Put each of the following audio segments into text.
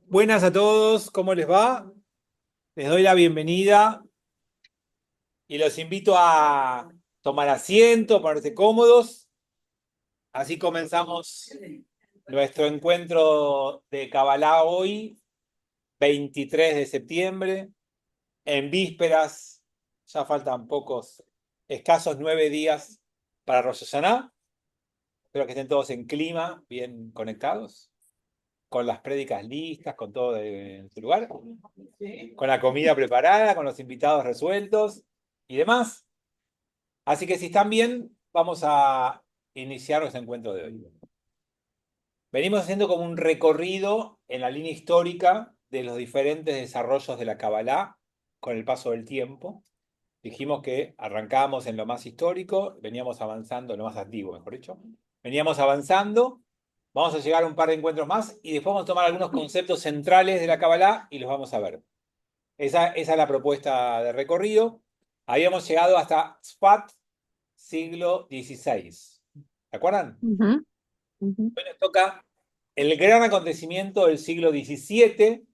Buenas a todos, ¿cómo les va? Les doy la bienvenida y los invito a tomar asiento, ponerse cómodos. Así comenzamos nuestro encuentro de Kabbalah hoy, 23 de septiembre, en vísperas. Ya faltan escasos 9 días para Rosh Hashanah. Espero que estén todos en clima, bien conectados, con las prédicas listas, con todo en su lugar, con la comida preparada, con los invitados resueltos y demás. Así que si están bien, vamos a iniciar nuestro encuentro de hoy. Venimos haciendo como un recorrido en la línea histórica de los diferentes desarrollos de la Kabbalah con el paso del tiempo. Dijimos que arrancábamos en lo más histórico, veníamos avanzando, en lo más antiguo, mejor dicho. Veníamos avanzando, vamos a llegar a un par de encuentros más y después vamos a tomar algunos conceptos centrales de la Kabbalah y los vamos a ver. Esa es la propuesta de recorrido. Habíamos llegado hasta Tzfat, siglo XVI. ¿Se acuerdan? Ujú, ujú. Hoy nos toca el gran acontecimiento del siglo XVII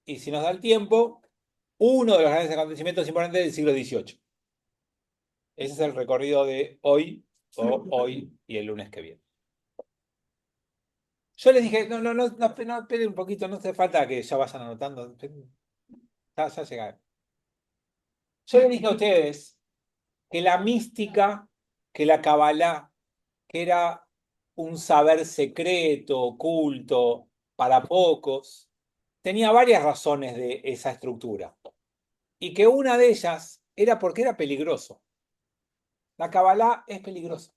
y, si nos da el tiempo, uno de los grandes acontecimientos importantes del siglo XVIII. Ese es el recorrido de hoy, o hoy y el lunes que viene. Yo les dije, no, esperen un poquito, no hace falta que ya vayan anotando. Ya llegaron. Yo les dije a ustedes que la mística, que la Kabbalah, que era un saber secreto, oculto, para pocos, tenía varias razones de esa estructura. Y que una de ellas era porque era peligroso. La Kabbalah es peligrosa.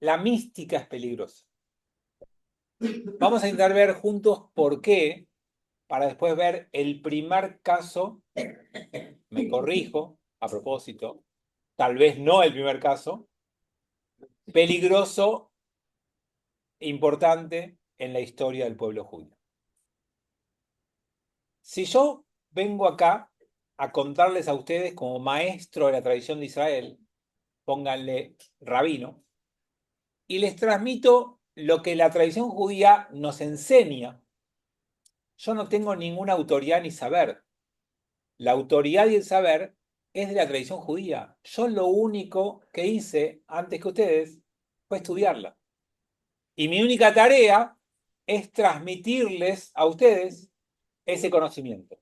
La mística es peligrosa. Vamos a intentar ver juntos por qué, para después ver el primer caso, me corrijo, a propósito, tal vez no el primer caso, peligroso importante en la historia del pueblo judío. Si yo vengo acá a contarles a ustedes como maestro de la tradición de Israel, pónganle rabino, y les transmito lo que la tradición judía nos enseña, yo no tengo ninguna autoridad ni saber. La autoridad y el saber es de la tradición judía. Yo lo único que hice antes que ustedes fue estudiarla. Y mi única tarea es transmitirles a ustedes ese conocimiento.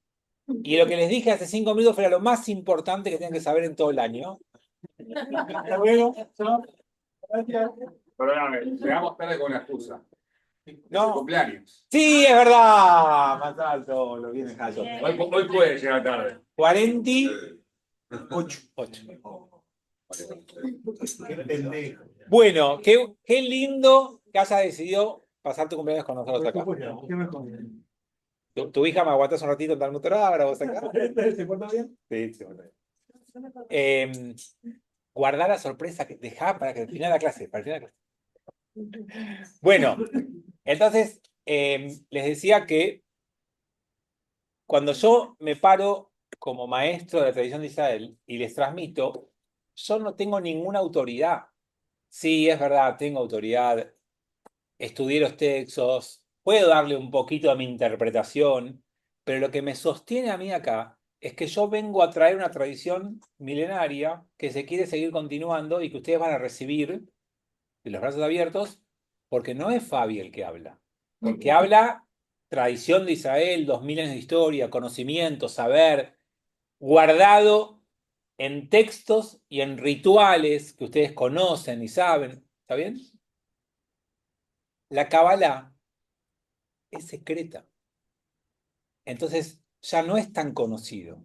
Y lo que les dije hace 5 minutos fue lo más importante que tienen que saber en todo el año. Hasta luego. Chao. Gracias. Perdóname, llegamos tarde con una excusa. No. Cumpleaños. Sí, es verdad. Más alto, lo viene Jayo. Hoy puede llegar tarde. 48. Qué pendejo. Bueno, qué lindo que hayas decidido pasar tu cumpleaños con nosotros acá. ¿Qué mejor? Tu hija me aguantás un ratito en tal motor ahora, vos acá. ¿Se porta bien? Sí, se porta bien. Guardá la sorpresa que dejá para que al final de la clase, para el final de la clase. Bueno, entonces les decía que cuando yo me paro como maestro de la tradición de Israel y les transmito, yo no tengo ninguna autoridad. Sí, es verdad, tengo autoridad, estudié los textos, puedo darle un poquito de mi interpretación, pero lo que me sostiene a mí acá es que yo vengo a traer una tradición milenaria que se quiere seguir continuando y que ustedes van a recibir de los brazos abiertos, porque no es Fabi el que habla, porque habla tradición de Israel, 2000 años de historia, conocimiento, saber, guardado en textos y en rituales que ustedes conocen y saben. ¿Está bien? La Kabbalah es secreta, entonces ya no es tan conocido.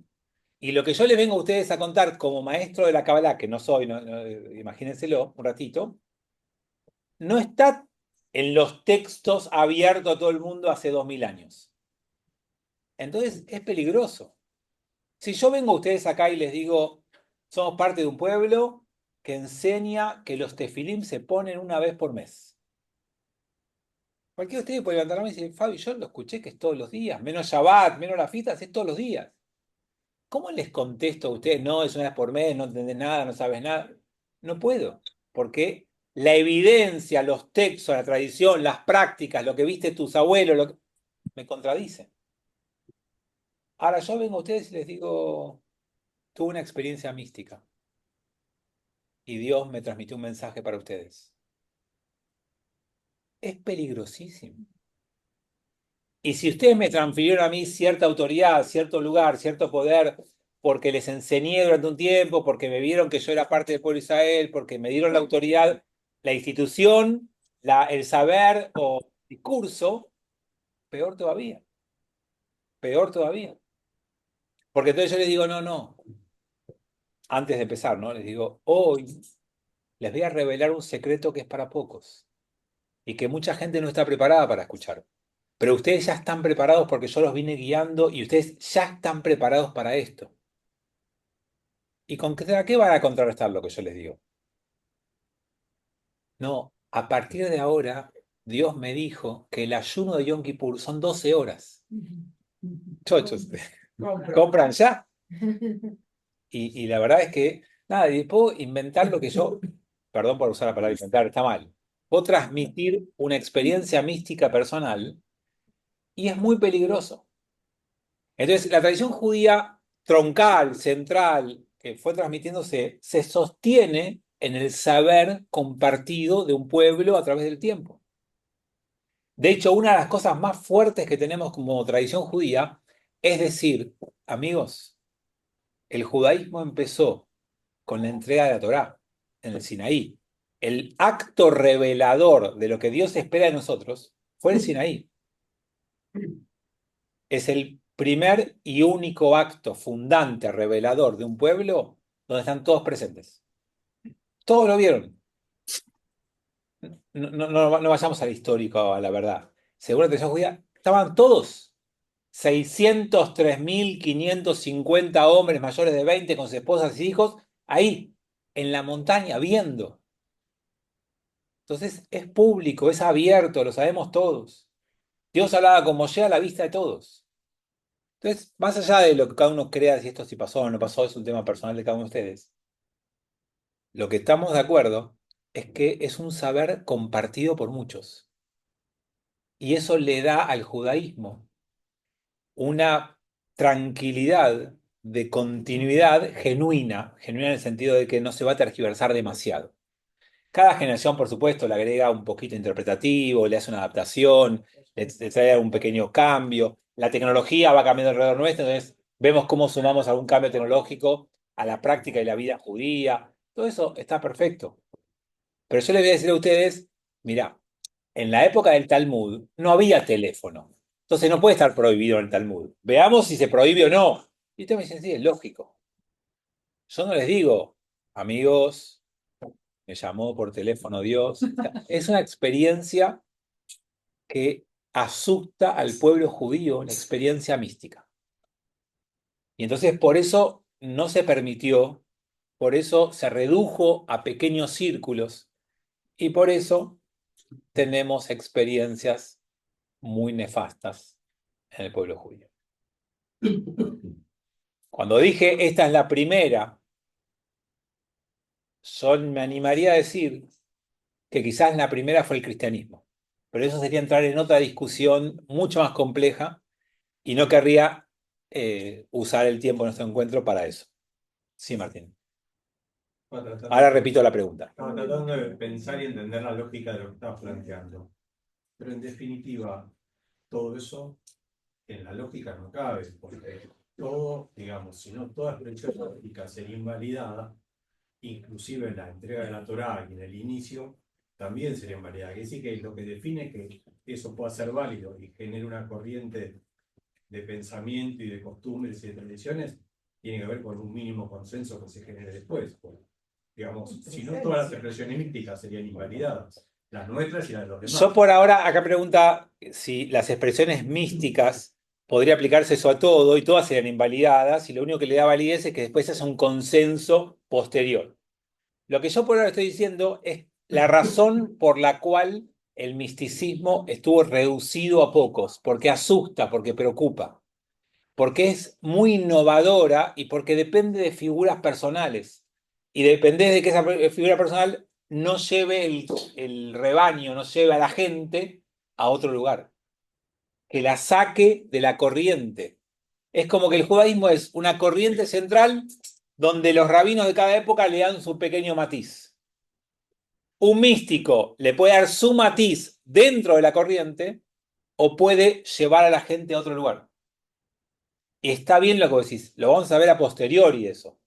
Y lo que yo les vengo a ustedes a contar como maestro de la Kabbalah, que no soy, imagínenselo un ratito, no está en los textos abiertos a todo el mundo hace 2000 años. Entonces es peligroso. Si yo vengo a ustedes acá y les digo, somos parte de un pueblo que enseña que los tefilim se ponen una vez por mes. Cualquiera de ustedes puede levantar la mano y decir, Fabi, yo lo escuché que es todos los días, menos Shabbat, menos las fiestas, es todos los días. ¿Cómo les contesto a ustedes? No, es una vez por mes, no entendés nada, no sabes nada. No puedo, porque la evidencia, los textos, la tradición, las prácticas, lo que viste tus abuelos, me contradicen. Ahora yo vengo a ustedes y les digo, tuve una experiencia mística y Dios me transmitió un mensaje para ustedes. Es peligrosísimo. Y si ustedes me transfirieron a mí cierta autoridad, cierto lugar, cierto poder, porque les enseñé durante un tiempo, porque me vieron que yo era parte del pueblo de Israel, porque me dieron la autoridad, la institución, el saber o discurso, peor todavía, peor todavía. Porque entonces yo les digo, no, no, antes de empezar, ¿no? Les digo, hoy les voy a revelar un secreto que es para pocos y que mucha gente no está preparada para escuchar. Pero ustedes ya están preparados porque yo los vine guiando y ustedes ya están preparados para esto. ¿Y con qué van a contrarrestar lo que yo les digo? No, a partir de ahora, Dios me dijo que el ayuno de Yom Kippur son 12 horas. Chochos, compran ya. Y la verdad es que, nada, y puedo inventar lo que yo, perdón por usar la palabra inventar, está mal. Puedo transmitir una experiencia mística personal y es muy peligroso. Entonces, la tradición judía troncal, central, que fue transmitiéndose, se sostiene en el saber compartido de un pueblo a través del tiempo. De hecho, una de las cosas más fuertes que tenemos como tradición judía es decir, amigos, el judaísmo empezó con la entrega de la Torá en el Sinaí. El acto revelador de lo que Dios espera de nosotros fue el Sinaí. Es el primer y único acto fundante, revelador de un pueblo donde están todos presentes. Todos lo vieron. No vayamos al histórico, a la verdad. Según la tradición judía, estaban todos. 603.550 hombres mayores de 20 con sus esposas y hijos ahí, en la montaña, viendo. Entonces es público, es abierto, lo sabemos todos. Dios hablaba con Moshe a la vista de todos. Entonces, más allá de lo que cada uno crea, si esto sí pasó o no pasó, es un tema personal de cada uno de ustedes. Lo que estamos de acuerdo es que es un saber compartido por muchos. Y eso le da al judaísmo una tranquilidad de continuidad genuina, genuina en el sentido de que no se va a tergiversar demasiado. Cada generación, por supuesto, le agrega un poquito interpretativo, le hace una adaptación, le trae un pequeño cambio. La tecnología va cambiando alrededor nuestro, entonces vemos cómo sumamos algún cambio tecnológico a la práctica y la vida judía. Todo eso está perfecto. Pero yo les voy a decir a ustedes, mirá, en la época del Talmud no había teléfono. Entonces no puede estar prohibido en el Talmud. Veamos si se prohíbe o no. Y ustedes me dicen, sí, es lógico. Yo no les digo, amigos, me llamó por teléfono Dios. Es una experiencia que asusta al pueblo judío, una experiencia mística. Y entonces por eso no se permitió, por eso se redujo a pequeños círculos y por eso tenemos experiencias muy nefastas en el pueblo judío. Cuando dije esta es la primera, yo me animaría a decir que quizás la primera fue el cristianismo, pero eso sería entrar en otra discusión mucho más compleja y no querría usar el tiempo de nuestro encuentro para eso. Sí, Martín. Ahora repito la pregunta. Estaba tratando de pensar y entender la lógica de lo que estabas planteando. Pero en definitiva, todo eso en la lógica no cabe, porque todo, digamos, si no toda expresión lógica sería invalidada, inclusive en la entrega de la Torá y en el inicio, también sería invalidada. Es decir, que lo que define que eso pueda ser válido y genere una corriente de pensamiento y de costumbres y de tradiciones, tiene que ver con un mínimo consenso que se genere después. Porque, digamos, si no todas las expresiones místicas serían invalidadas, las nuestras y las de los demás. Yo por ahora, acá pregunta si las expresiones místicas podría aplicarse eso a todo y todas serían invalidadas y lo único que le da validez es que después hace un consenso posterior. Lo que yo por ahora estoy diciendo es la razón por la cual el misticismo estuvo reducido a pocos, porque asusta, porque preocupa, porque es muy innovadora y porque depende de figuras personales. Y depende de que esa figura personal no lleve el rebaño, no lleve a la gente a otro lugar. que la saque de la corriente. Es como que el judaísmo es una corriente central donde los rabinos de cada época le dan su pequeño matiz. Un místico le puede dar su matiz dentro de la corriente o puede llevar a la gente a otro lugar. Y está bien lo que vos decís, lo vamos a ver a posteriori eso.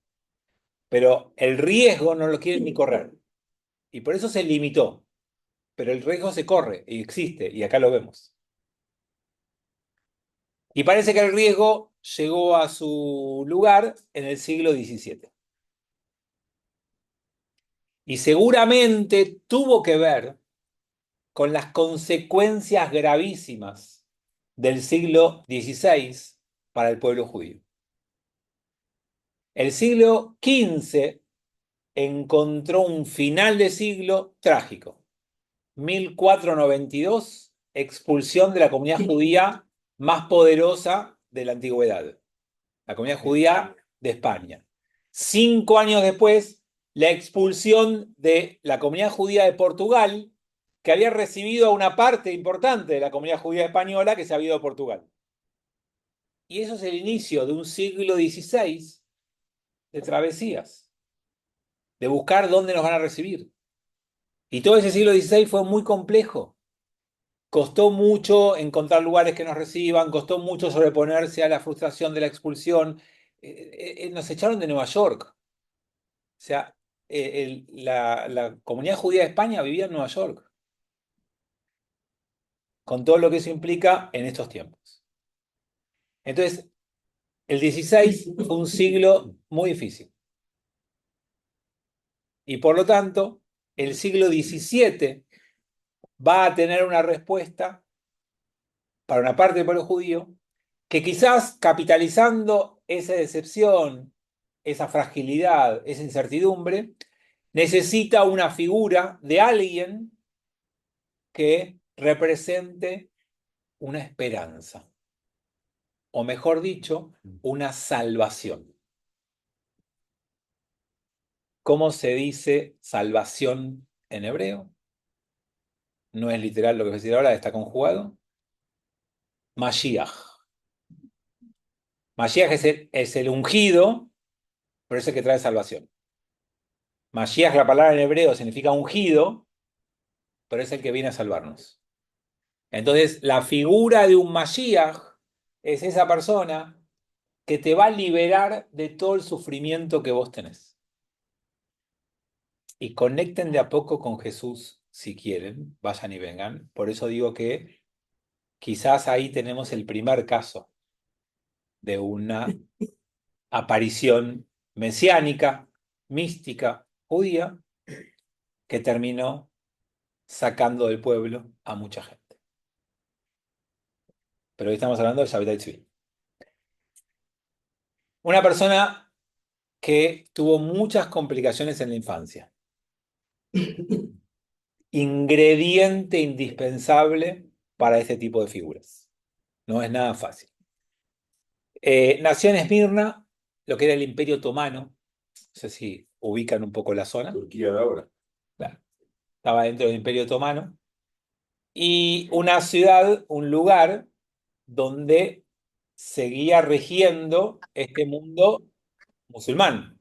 Pero el riesgo no lo quieren ni correr. Y por eso se limitó. Pero el riesgo se corre y existe, y acá lo vemos. Y parece que el riesgo llegó a su lugar en el siglo XVII. Y seguramente tuvo que ver con las consecuencias gravísimas del siglo XVI para el pueblo judío. El siglo XV encontró un final de siglo trágico. 1492, expulsión de la comunidad judía más poderosa de la antigüedad, la comunidad judía de España. 5 años después, la expulsión de la comunidad judía de Portugal, que había recibido a una parte importante de la comunidad judía española que se había ido a Portugal. Y eso es el inicio de un siglo XVI de travesías, de buscar dónde nos van a recibir. Y todo ese siglo XVI fue muy complejo. Costó mucho encontrar lugares que nos reciban, costó mucho sobreponerse a la frustración de la expulsión. Nos echaron de Nueva York. O sea, la comunidad judía de España vivía en Nueva York, con todo lo que eso implica en estos tiempos. Entonces, el XVI fue un siglo muy difícil. Y por lo tanto, el siglo XVII va a tener una respuesta para una parte del pueblo judío que quizás capitalizando esa decepción, esa fragilidad, esa incertidumbre, necesita una figura de alguien que represente una esperanza, o mejor dicho, una salvación. ¿Cómo se dice salvación en hebreo? No es literal lo que voy a decir ahora, está conjugado. Mashiach. Mashiach es el ungido, pero es el que trae salvación. Mashiach, la palabra en hebreo, significa ungido, pero es el que viene a salvarnos. Entonces, la figura de un Mashiach es esa persona que te va a liberar de todo el sufrimiento que vos tenés. Y conecten de a poco con Jesús si quieren, vayan y vengan. Por eso digo que quizás ahí tenemos el primer caso de una aparición mesiánica, mística, judía, que terminó sacando del pueblo a mucha gente. Pero hoy estamos hablando de Shabbatai Tzvi. Una persona que tuvo muchas complicaciones en la infancia. Ingrediente indispensable para este tipo de figuras. No es nada fácil. Nació en Esmirna, lo que era el Imperio Otomano. No sé si ubican un poco la zona. Turquía de ahora. Claro. Estaba dentro del Imperio Otomano. Y una ciudad, un lugar donde seguía rigiendo este mundo musulmán,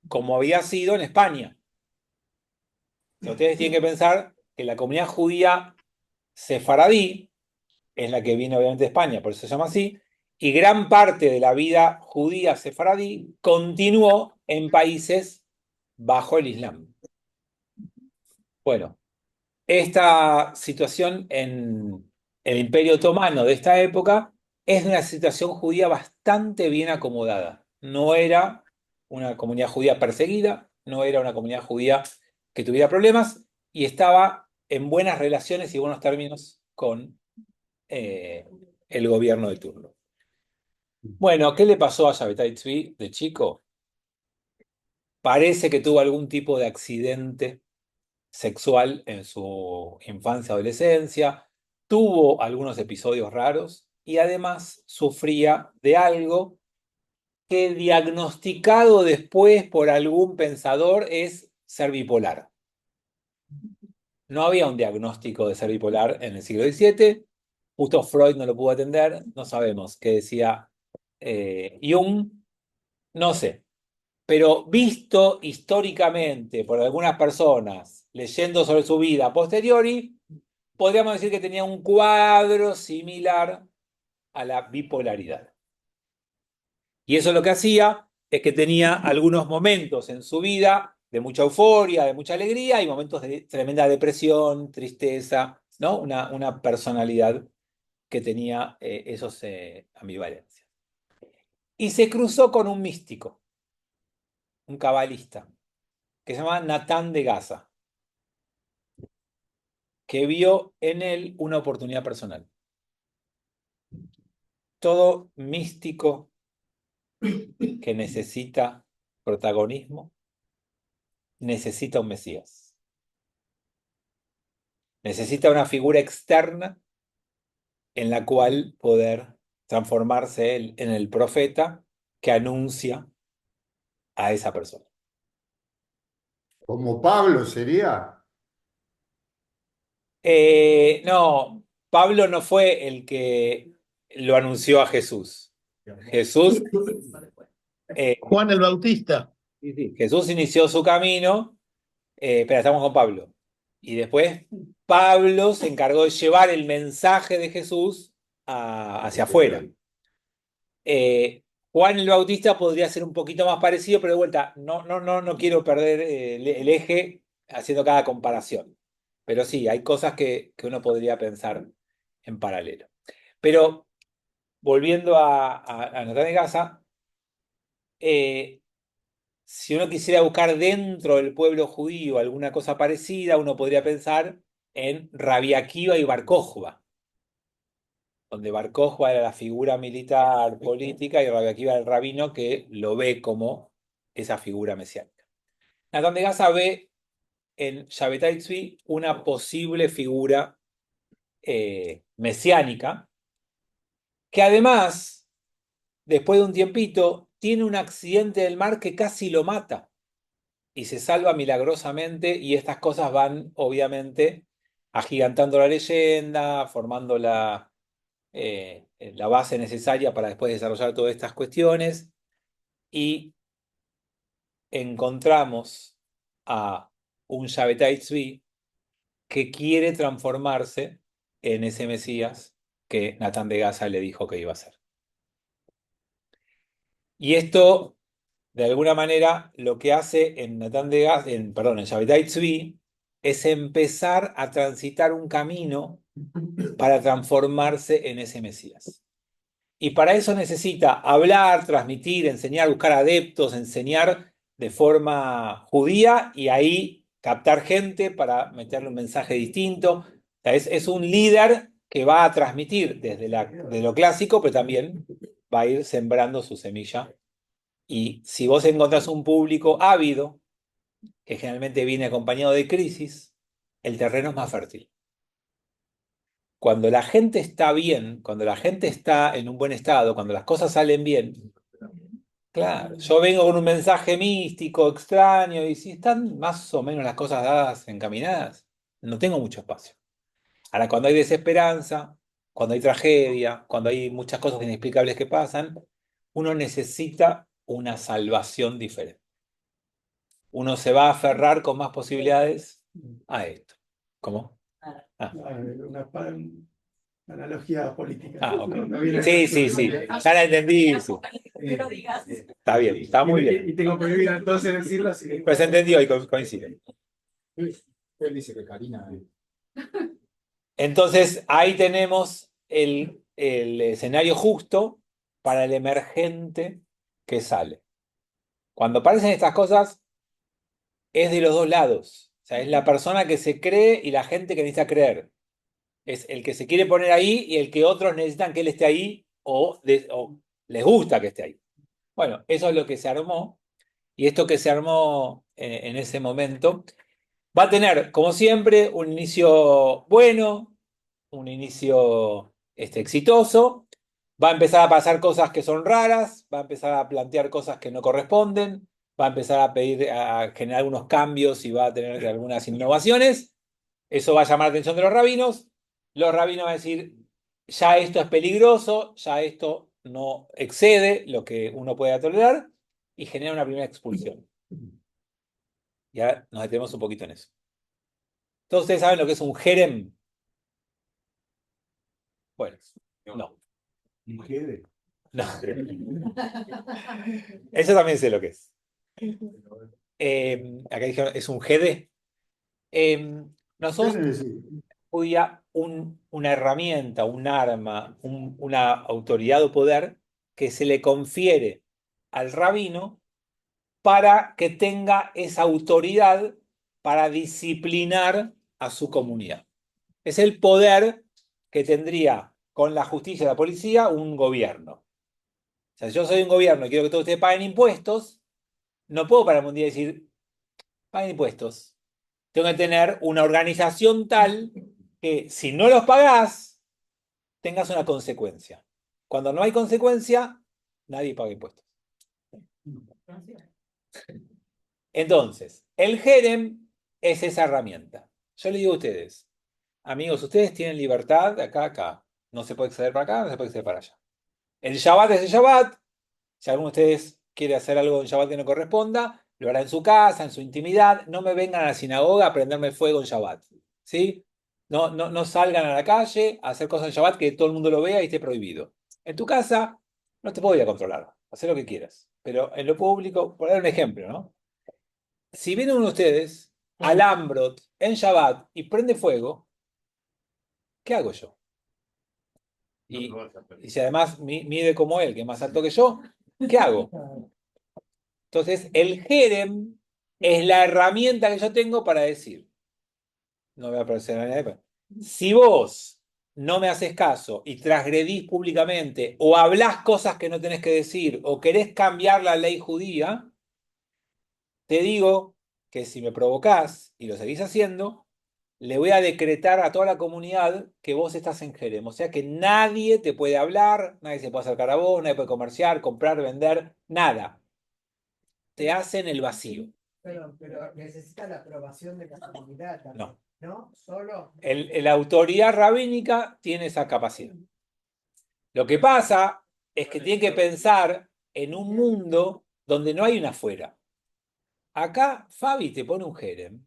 como había sido en España. Ustedes tienen que pensar que la comunidad judía sefaradí es la que viene obviamente de España, por eso se llama así, y gran parte de la vida judía sefaradí continuó en países bajo el Islam. Bueno, esta situación en el Imperio Otomano de esta época es una situación judía bastante bien acomodada. No era una comunidad judía perseguida, no era una comunidad judía que tuviera problemas y estaba en buenas relaciones y buenos términos con el gobierno de turno. Bueno, ¿qué le pasó a Shabbatai Tzvi de chico? Parece que tuvo algún tipo de accidente sexual en su infancia, adolescencia, tuvo algunos episodios raros y además sufría de algo que diagnosticado después por algún pensador es ser bipolar. No había un diagnóstico de ser bipolar en el siglo XVII, Justo Freud no lo pudo atender, no sabemos qué decía Jung, no sé. Pero visto históricamente por algunas personas, leyendo sobre su vida a posteriori, podríamos decir que tenía un cuadro similar a la bipolaridad. Y eso lo que hacía es que tenía algunos momentos en su vida de mucha euforia, de mucha alegría y momentos de tremenda depresión, tristeza, ¿no? Una personalidad que tenía esos ambivalencias. Y se cruzó con un místico, un cabalista, que se llama Natán de Gaza, que vio en él una oportunidad personal. Todo místico que necesita protagonismo necesita un Mesías. Necesita una figura externa en la cual poder transformarse él en el profeta que anuncia a esa persona. Como Pablo sería. No, Pablo no fue el que lo anunció a Jesús. Jesús, Juan el Bautista. sí, Jesús inició su camino, pero estamos con Pablo. Y después Pablo se encargó de llevar el mensaje de Jesús hacia afuera. Juan el Bautista podría ser un poquito más parecido, pero de vuelta, no quiero perder el eje haciendo cada comparación. Pero sí, hay cosas que uno podría pensar en paralelo. Pero volviendo a Natán de Gaza, si uno quisiera buscar dentro del pueblo judío alguna cosa parecida, uno podría pensar en Rabbi Akiva y Bar Kokhba, donde Bar Kokhba era la figura militar, política, y Rabbi Akiva era el rabino que lo ve como esa figura mesiánica. Natán de Gaza ve en Shabbatai Tzvi una posible figura mesiánica, que además, después de un tiempito, tiene un accidente del mar que casi lo mata y se salva milagrosamente, y estas cosas van, obviamente, agigantando la leyenda, formando la base necesaria para después desarrollar todas estas cuestiones, y encontramos a un Shabbatai Tzvi que quiere transformarse en ese Mesías que Natán de Gaza le dijo que iba a ser. Y esto, de alguna manera, lo que hace en Natán de Gaza, en Shabbatai Tzvi, es empezar a transitar un camino para transformarse en ese Mesías. Y para eso necesita hablar, transmitir, enseñar, buscar adeptos, enseñar de forma judía y ahí captar gente para meterle un mensaje distinto. O sea, es un líder que va a transmitir desde de lo clásico, pero también va a ir sembrando su semilla. Y si vos encontrás un público ávido, que generalmente viene acompañado de crisis, el terreno es más fértil. Cuando la gente está bien, cuando la gente está en un buen estado, cuando las cosas salen bien, claro, yo vengo con un mensaje místico, extraño, y si están más o menos las cosas dadas, encaminadas, no tengo mucho espacio. Ahora, cuando hay desesperanza, cuando hay tragedia, cuando hay muchas cosas inexplicables que pasan, uno necesita una salvación diferente. Uno se va a aferrar con más posibilidades a esto. ¿Cómo? Una analogía política. Ok. No viene Sí. Ya la entendí. Sí. Está bien, está muy bien. Y tengo prohibido entonces decirlo así. Pero se entendió y coincide. Él dice que Karina. Entonces, ahí tenemos el escenario justo para el emergente que sale. Cuando aparecen estas cosas, es de los dos lados. O sea, es la persona que se cree y la gente que necesita creer. Es el que se quiere poner ahí y el que otros necesitan que él esté ahí o les gusta que esté ahí. Bueno, eso es lo que se armó. Y esto que se armó en ese momento va a tener, como siempre, un inicio bueno, un inicio exitoso. Va a empezar a pasar cosas que son raras, va a empezar a plantear cosas que no corresponden, va a empezar a pedir, a generar algunos cambios y va a tener algunas innovaciones. Eso va a llamar la atención de los rabinos. Los rabinos van a decir, ya esto es peligroso, ya esto no excede lo que uno puede tolerar y genera una primera expulsión. Y ahora nos detenemos un poquito en eso. ¿Todos ustedes saben lo que es un jerem? Bueno, no. Un jede. No. Eso también sé lo que es. Acá dijeron, es un GD. ¿Qué Nosotros decís? podía una herramienta, un arma, una autoridad o poder que se le confiere al rabino para que tenga esa autoridad para disciplinar a su comunidad. Es el poder que tendría con la justicia y la policía un gobierno. O sea, yo soy un gobierno y quiero que todos ustedes paguen impuestos, no puedo para un día decir, paguen impuestos. Tengo que tener una organización tal que si no los pagás, tengas una consecuencia. Cuando no hay consecuencia, nadie paga impuestos. Entonces, el Jerem es esa herramienta. Yo le digo a ustedes, amigos, ustedes tienen libertad de acá a acá. No se puede acceder para acá, no se puede acceder para allá. El Shabbat es el Shabbat. Si alguno de ustedes quiere hacer algo en Shabbat que no corresponda, lo hará en su casa, en su intimidad. No me vengan a la sinagoga a prenderme fuego en Shabbat. ¿Sí? No salgan a la calle a hacer cosas en Shabbat que todo el mundo lo vea y esté prohibido. En tu casa no te puedo ir a controlar. Hacer lo que quieras. Pero en lo público, por dar un ejemplo, ¿no? Si viene uno de ustedes al Ambrot en Shabbat y prende fuego, ¿qué hago yo? Y si además mide como él, que es más alto que yo, ¿qué hago? Entonces, el Jerem es la herramienta que yo tengo para decir, no voy a aparecer a nadie, pero, si vos no me haces caso y transgredís públicamente o hablás cosas que no tenés que decir o querés cambiar la ley judía, te digo que si me provocás y lo seguís haciendo, le voy a decretar a toda la comunidad que vos estás en Jerem. O sea que nadie te puede hablar, nadie se puede acercar a vos, nadie puede comerciar, comprar, vender, nada. Te hacen el vacío. Pero necesita la aprobación de la comunidad también, No. ¿no? Solo. La autoridad rabínica tiene esa capacidad. Lo que pasa es que tiene que pensar en un mundo donde no hay una afuera. Acá Fabi te pone un jerem.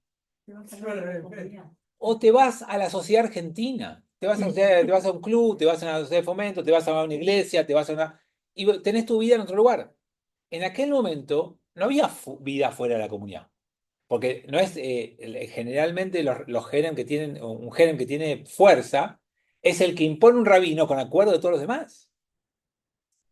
O te vas a la sociedad argentina. Te vas a un club, te vas a una sociedad de fomento, te vas a una iglesia, te vas a una... Y tenés tu vida en otro lugar. En aquel momento no había vida fuera de la comunidad. Porque no es generalmente los jerem que tienen, un jerem que tiene fuerza, es el que impone un rabino con acuerdo de todos los demás.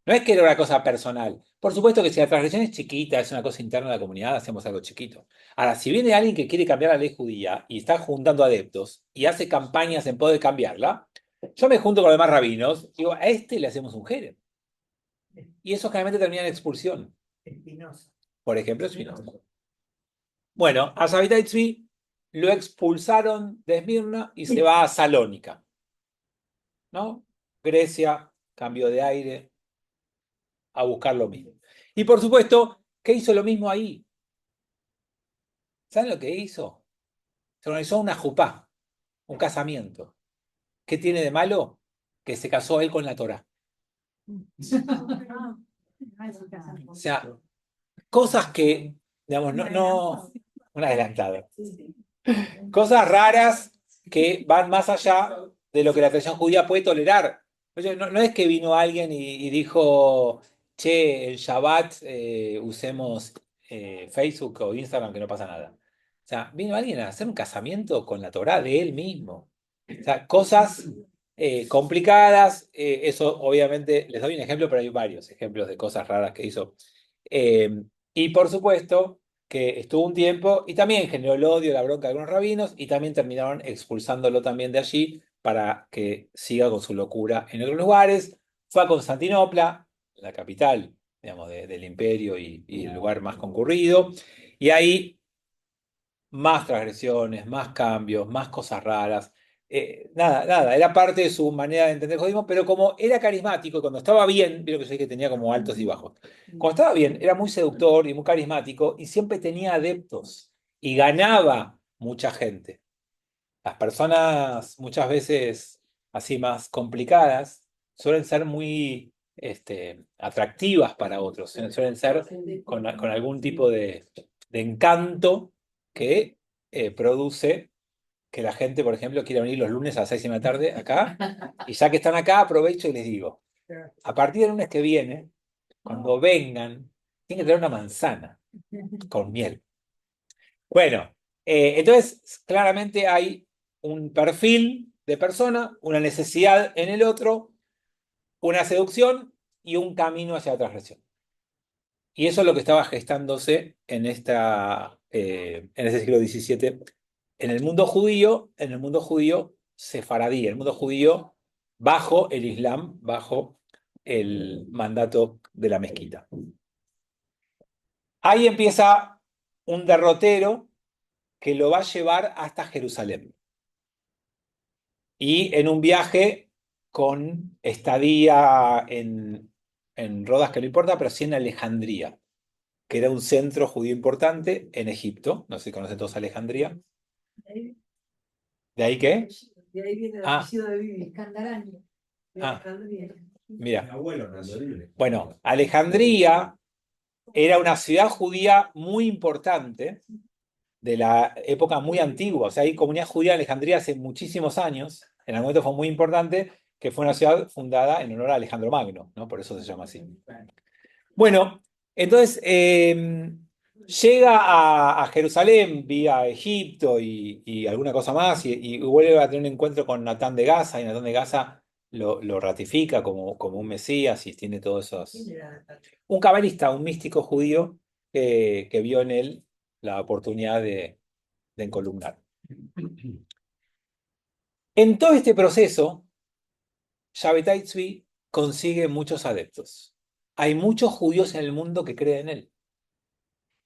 No es que era una cosa personal. Por supuesto que si la transgresión es chiquita, es una cosa interna de la comunidad, hacemos algo chiquito. Ahora, si viene alguien que quiere cambiar la ley judía y está juntando adeptos y hace campañas en poder cambiarla, yo me junto con los demás rabinos, digo, a este le hacemos un jerem. Y eso generalmente termina en expulsión. Espinosa. Por ejemplo, Espinosa. Bueno, a Sabbatai Tzvi lo expulsaron de Esmirna y se va a Salónica. ¿No? Grecia, cambio de aire, a buscar lo mismo. Y por supuesto, ¿qué hizo lo mismo ahí? ¿Saben lo que hizo? Se organizó una jupá, un casamiento. ¿Qué tiene de malo? Que se casó él con la Torá. O sea, cosas que, digamos, un adelantado. Cosas raras que van más allá de lo que la tradición judía puede tolerar. Oye, no es que vino alguien y dijo, che, el Shabbat usemos Facebook o Instagram que no pasa nada. O sea, vino alguien a hacer un casamiento con la Torá de él mismo. O sea, cosas complicadas. Eso obviamente, les doy un ejemplo, pero hay varios ejemplos de cosas raras que hizo. Y por supuesto que estuvo un tiempo y también generó el odio, la bronca de algunos rabinos y también terminaron expulsándolo también de allí para que siga con su locura en otros lugares. Fue a Constantinopla, la capital, digamos, del imperio y el lugar más concurrido, y ahí más transgresiones, más cambios, más cosas raras. Nada, era parte de su manera de entender el judaísmo, pero como era carismático, cuando estaba bien, vieron que yo dije que tenía como altos y bajos. Cuando estaba bien, era muy seductor y muy carismático y siempre tenía adeptos y ganaba mucha gente. Las personas muchas veces así más complicadas, suelen ser muy atractivas para otros, suelen ser con algún tipo de encanto que produce que la gente, por ejemplo, quiera venir los lunes a las 6 de la tarde acá, y ya que están acá, aprovecho y les digo, a partir del lunes que viene, cuando vengan, tienen que traer una manzana con miel. Bueno, entonces claramente hay un perfil de persona, una necesidad en el otro, una seducción y un camino hacia la transgresión. Y eso es lo que estaba gestándose en ese siglo XVII en el mundo judío, sefaradí, en el mundo judío bajo el Islam, bajo el mandato de la mezquita. Ahí empieza un derrotero que lo va a llevar hasta Jerusalén. Y en un viaje con estadía en Rodas, que no importa, pero sí en Alejandría, que era un centro judío importante en Egipto. No sé si conocen todos Alejandría. ¿De ahí qué? De ahí viene el Ah. apellido de Bibi. Escandaraño. Ah. Alejandría. Mira, Mi abuelo nació libre. bueno, Alejandría era una ciudad judía muy importante de la época muy antigua. O sea, hay comunidad judía en Alejandría hace muchísimos años. En algún momento fue muy importante, que fue una ciudad fundada en honor a Alejandro Magno, ¿no? Por eso se llama así. Bueno, entonces llega a Jerusalén vía Egipto y alguna cosa más, y vuelve a tener un encuentro con Natán de Gaza, y Natán de Gaza lo ratifica como un Mesías y tiene todos esos. Un cabalista, un místico judío que vio en él la oportunidad de encolumnar. En todo este proceso, Shabbatai Tzvi consigue muchos adeptos. Hay muchos judíos en el mundo que creen en él.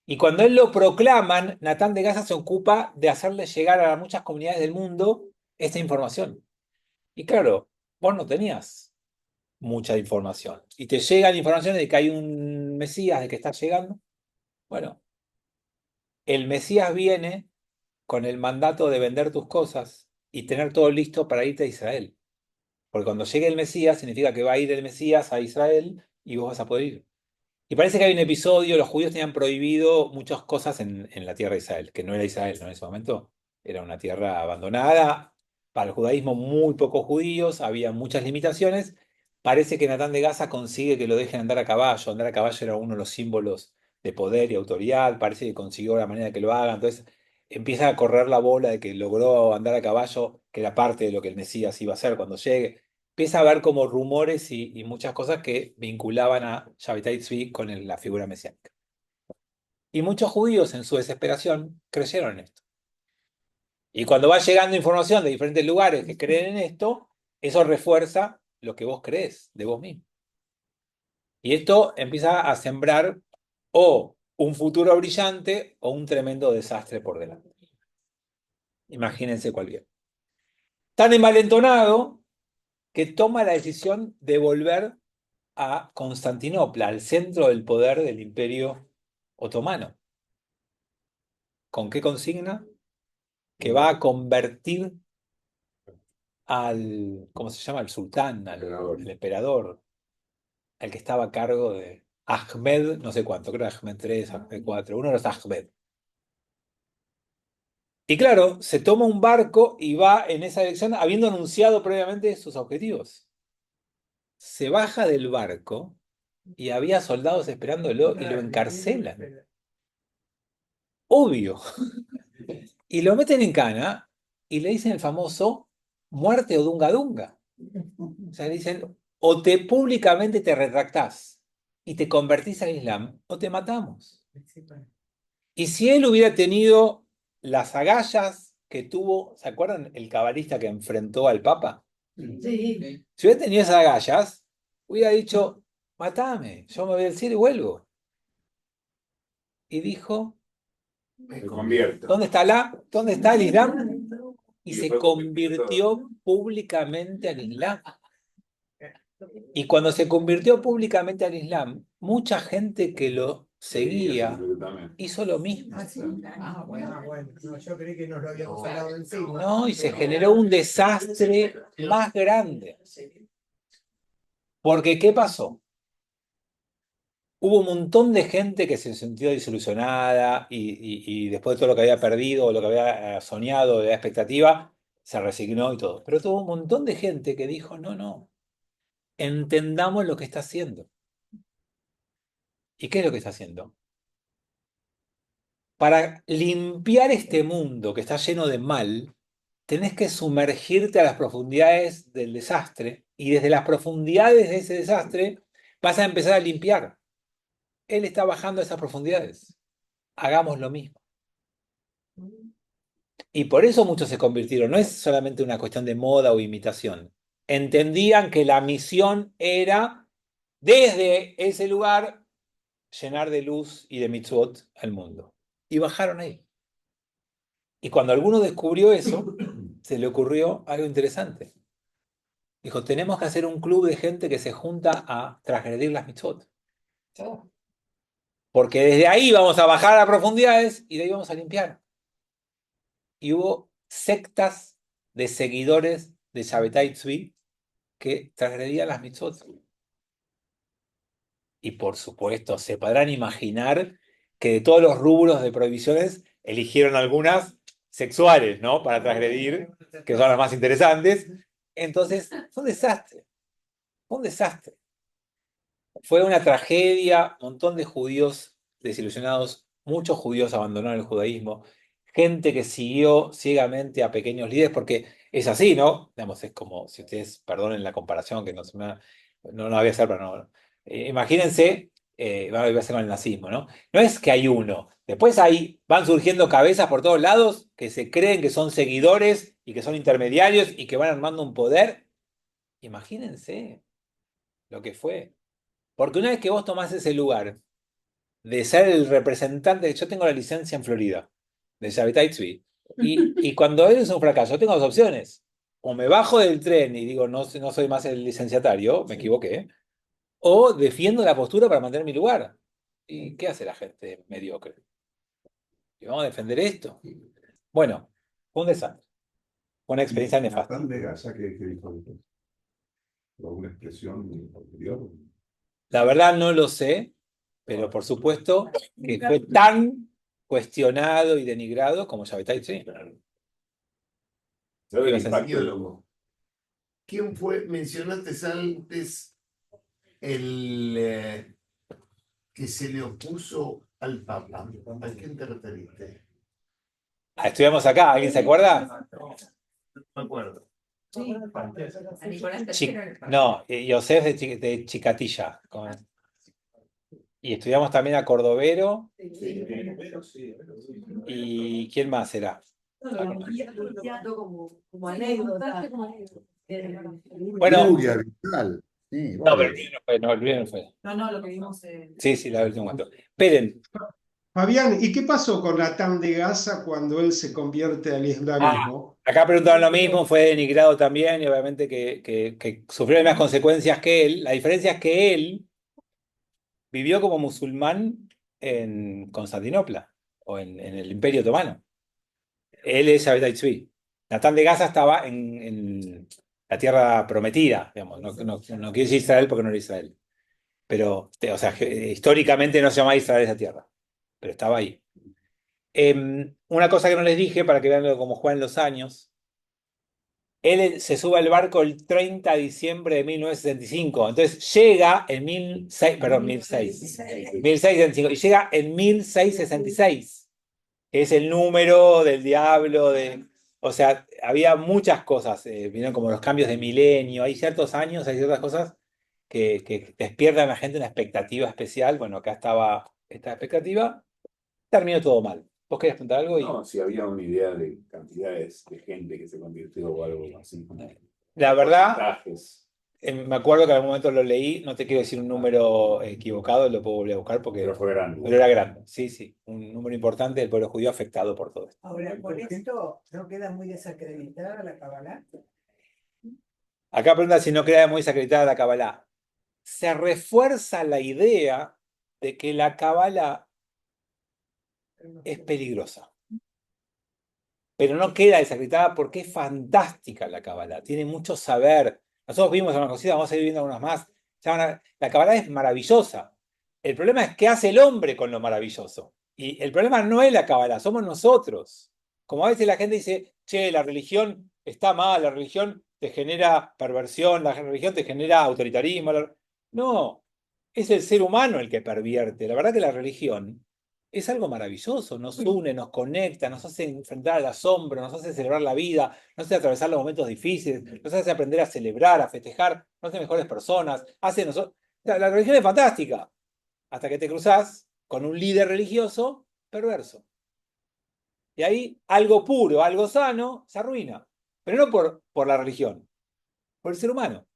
Y cuando él lo proclaman, Natán de Gaza se ocupa de hacerle llegar a muchas comunidades del mundo esta información. Y claro, vos no tenías mucha información. Y te llegan informaciones de que hay un Mesías, de que está llegando. Bueno, el Mesías viene con el mandato de vender tus cosas y tener todo listo para irte a Israel. Porque cuando llegue el Mesías, significa que va a ir el Mesías a Israel y vos vas a poder ir. Y parece que hay un episodio, los judíos tenían prohibido muchas cosas en la tierra de Israel, que no era Israel, ¿no? En ese momento era una tierra abandonada. Para el judaísmo, muy pocos judíos, había muchas limitaciones. Parece que Natán de Gaza consigue que lo dejen andar a caballo. Andar a caballo era uno de los símbolos de poder y autoridad. Parece que consiguió la manera de que lo hagan. Entonces empieza a correr la bola de que logró andar a caballo, que era parte de lo que el Mesías iba a hacer cuando llegue. Empieza a haber como rumores y muchas cosas que vinculaban a Shabbatai Tzvi con la figura mesiánica. Y muchos judíos en su desesperación creyeron en esto. Y cuando va llegando información de diferentes lugares que creen en esto, eso refuerza lo que vos creés de vos mismo. Y esto empieza a sembrar o un futuro brillante o un tremendo desastre por delante. Imagínense cuál viene. Tan envalentonado que toma la decisión de volver a Constantinopla, al centro del poder del Imperio Otomano. ¿Con qué consigna? Que va a convertir al, ¿cómo se llama? Al sultán, al emperador, al que estaba a cargo de Ahmed, no sé cuánto, creo que Ahmed 3, Ahmed 4, uno de los Ahmed. Y claro, se toma un barco y va en esa dirección, habiendo anunciado previamente sus objetivos. Se baja del barco y había soldados esperándolo y lo encarcelan. Obvio. Y lo meten en cana y le dicen el famoso muerte o dunga dunga. O sea, le dicen, o públicamente te retractás y te convertís al Islam, o te matamos. Y si él hubiera tenido las agallas que tuvo, ¿se acuerdan el cabalista que enfrentó al Papa? Sí. Si hubiera tenido esas agallas, hubiera dicho, matame, yo me voy al cielo y vuelvo. Y dijo, Me convierto. ¿dónde está el Islam? Y se convirtió públicamente al Islam. Y cuando se convirtió públicamente al Islam, mucha gente que lo seguía, Absolutamente. hizo lo mismo. Ah, sí. Bueno. No, yo creí que nos lo habíamos sacado encima. No, y se generó un desastre más grande. Porque, ¿qué pasó? Hubo un montón de gente que se sintió desilusionada y después de todo lo que había perdido, o lo que había soñado, de la expectativa, se resignó y todo. Pero tuvo un montón de gente que dijo, no, entendamos lo que está haciendo. ¿Y qué es lo que está haciendo? Para limpiar este mundo que está lleno de mal, tenés que sumergirte a las profundidades del desastre y desde las profundidades de ese desastre vas a empezar a limpiar. Él está bajando a esas profundidades. Hagamos lo mismo. Y por eso muchos se convirtieron. No es solamente una cuestión de moda o imitación. Entendían que la misión era, desde ese lugar, llenar de luz y de mitzvot al mundo. Y bajaron ahí. Y cuando alguno descubrió eso, se le ocurrió algo interesante. Dijo, tenemos que hacer un club de gente que se junta a transgredir las mitzvot. Porque desde ahí vamos a bajar a profundidades y de ahí vamos a limpiar. Y hubo sectas de seguidores de Shabbatai Tzvi que transgredían las mitzvot. Y por supuesto, se podrán imaginar que de todos los rubros de prohibiciones eligieron algunas sexuales, ¿no? Para transgredir, que son las más interesantes. Entonces, fue un desastre. Fue un desastre. Fue una tragedia, un montón de judíos desilusionados, muchos judíos abandonaron el judaísmo, gente que siguió ciegamente a pequeños líderes, porque es así, ¿no? Digamos, es como, si ustedes perdonen la comparación, que no la voy a hacer, pero no. Imagínense, bueno, voy a hacer con el nazismo, ¿no? No es que hay uno, después van surgiendo cabezas por todos lados que se creen que son seguidores y que son intermediarios y que van armando un poder. Imagínense lo que fue. Porque una vez que vos tomás ese lugar de ser el representante, yo tengo la licencia en Florida, de Shabbatai Tzvi, y cuando eres un fracaso, tengo dos opciones. O me bajo del tren y digo, no soy más el licenciatario, me equivoqué, o defiendo la postura para mantener mi lugar. ¿Y qué hace la gente mediocre? ¿Y vamos a defender esto? Bueno, fue un desastre. Fue una experiencia nefasta. Natán de Gaza, ¿qué dijo después? ¿Alguna expresión posterior? La verdad no lo sé, pero por supuesto que fue tan cuestionado y denigrado como Shabbatai Tzvi. ¿Sabe el Ibas a impacto? Biólogo. ¿Quién fue? Mencionaste antes el que se le opuso al Papa. ¿A quién te referiste? Estudiamos acá, ¿alguien se acuerda? No me acuerdo. No, Yosef de Chicatilla. Y estudiamos también a Cordovero. ¿Y quién más era? Como anécdota. Bueno, Nuria Vital. Sí, no, pero vale. el video no fue. No, lo que vimos. Sí, la última momento. Esperen. Fabián, ¿y qué pasó con Natán de Gaza cuando él se convierte al islamismo? Acá preguntaban lo mismo, fue denigrado también y obviamente que sufrió las mismas consecuencias que él. La diferencia es que él vivió como musulmán en Constantinopla o en el Imperio Otomano. Él es Shabbatai Tzvi. Natán de Gaza estaba en la tierra prometida, digamos. No quiere decir Israel porque no era Israel. Pero, o sea, históricamente no se llama Israel esa tierra, pero estaba ahí. Una cosa que no les dije, para que vean cómo juegan los años, él se sube al barco el 30 de diciembre de 1965, entonces llega en 1665, y llega en 1666, que es el número del diablo, o sea, había muchas cosas, vinieron como los cambios de milenio, hay ciertos años, hay ciertas cosas que despiertan a la gente una expectativa especial. Bueno, acá estaba esta expectativa, terminó todo mal. ¿Vos querías preguntar algo? No, si había una idea de cantidades de gente que se convirtió o algo así. La verdad, Porcentajes. me acuerdo que en algún momento lo leí, no te quiero decir un número equivocado, lo puedo volver a buscar porque Pero fue grande. pero era grande. Sí, un número importante del pueblo judío afectado por todo esto. Ahora, por esto no queda muy desacreditada la Kabbalah. Acá pregunta si no queda muy desacreditada la Kabbalah. Se refuerza la idea de que la Cábala es peligrosa. Pero no queda desacreditada porque es fantástica la Cábala, tiene mucho saber. Nosotros vimos algunas cositas, vamos a ir viendo algunas más. La Cábala es maravillosa. El problema es qué hace el hombre con lo maravilloso. Y el problema no es la Cábala, somos nosotros. Como a veces la gente dice, che, la religión está mal, la religión te genera perversión, la religión te genera autoritarismo. No, es el ser humano el que pervierte. La verdad que la religión es algo maravilloso, nos une, nos conecta, nos hace enfrentar al asombro, nos hace celebrar la vida, nos hace atravesar los momentos difíciles, nos hace aprender a celebrar, a festejar, nos hace mejores personas, hace nosotros. La religión es fantástica, hasta que te cruzás con un líder religioso perverso. Y ahí algo puro, algo sano, se arruina. Pero no por la religión, por el ser humano.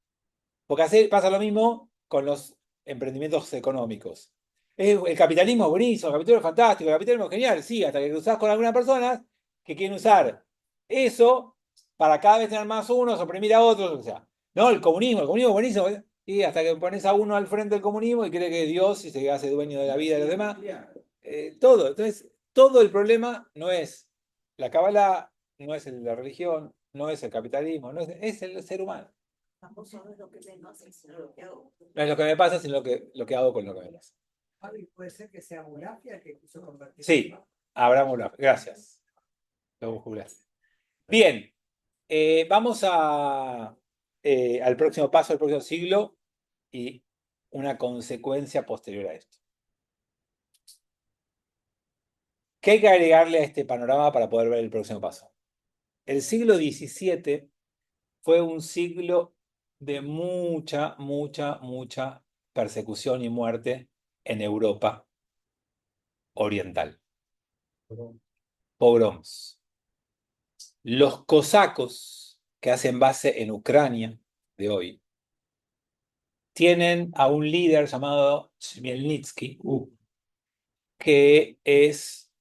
Porque pasa lo mismo con los emprendimientos económicos. El capitalismo es buenísimo, el capitalismo es fantástico, el capitalismo es genial, sí, hasta que cruzás con algunas personas que quieren usar eso para cada vez tener más unos, oprimir a otros, o sea. No, el comunismo es buenísimo, y hasta que pones a uno al frente del comunismo y cree que es Dios y se hace dueño de la vida de los demás. Todo. Entonces, todo el problema no es la Cábala, no es la religión, no es el capitalismo, es el ser humano. No es lo que me pasa, sino lo que hago con lo que me pasa. Puede ser que sea Mulafia que quiso convertir. Sí, Abraham Mulafia. Gracias. Bien, vamos al próximo paso, al próximo siglo y una consecuencia posterior a esto. ¿Qué hay que agregarle a este panorama para poder ver el próximo paso? El siglo XVII fue un siglo de mucha persecución y muerte en Europa oriental. Pogroms. Los cosacos, que hacen base en Ucrania de hoy, tienen a un líder llamado Chmielnitsky, que es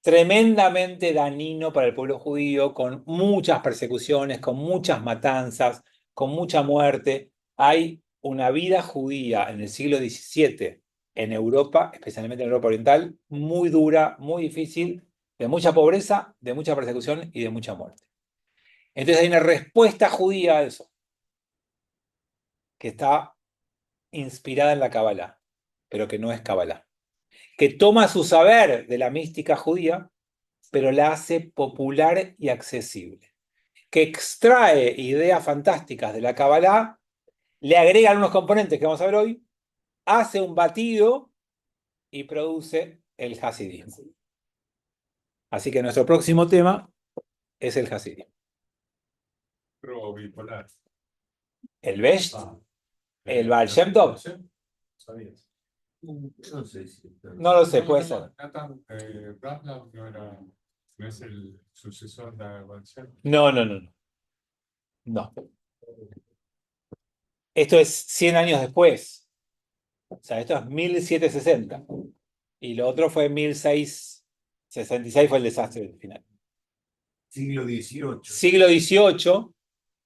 tremendamente dañino para el pueblo judío, con muchas persecuciones, con muchas matanzas, con mucha muerte. Hay una vida judía en el siglo XVII en Europa, especialmente en Europa Oriental, muy dura, muy difícil, de mucha pobreza, de mucha persecución y de mucha muerte. Entonces hay una respuesta judía a eso, que está inspirada en la Kabbalah, pero que no es Kabbalah, que toma su saber de la mística judía, pero la hace popular y accesible, que extrae ideas fantásticas de la Kabbalah, le agrega algunos componentes que vamos a ver hoy, hace un batido y produce el hasidismo. Así que nuestro próximo tema es el hasidismo. Pero bipolar. El Besht, el Baal Shem Tov. ¿Sabías? No sé si. No lo sé, puede ser. Nathan Bratland no es el sucesor de Baal Shem. No. No. Esto es 100 años después. O sea, esto es 1760. Y lo otro fue 1666, fue el desastre del final. Siglo XVIII. Siglo XVIII.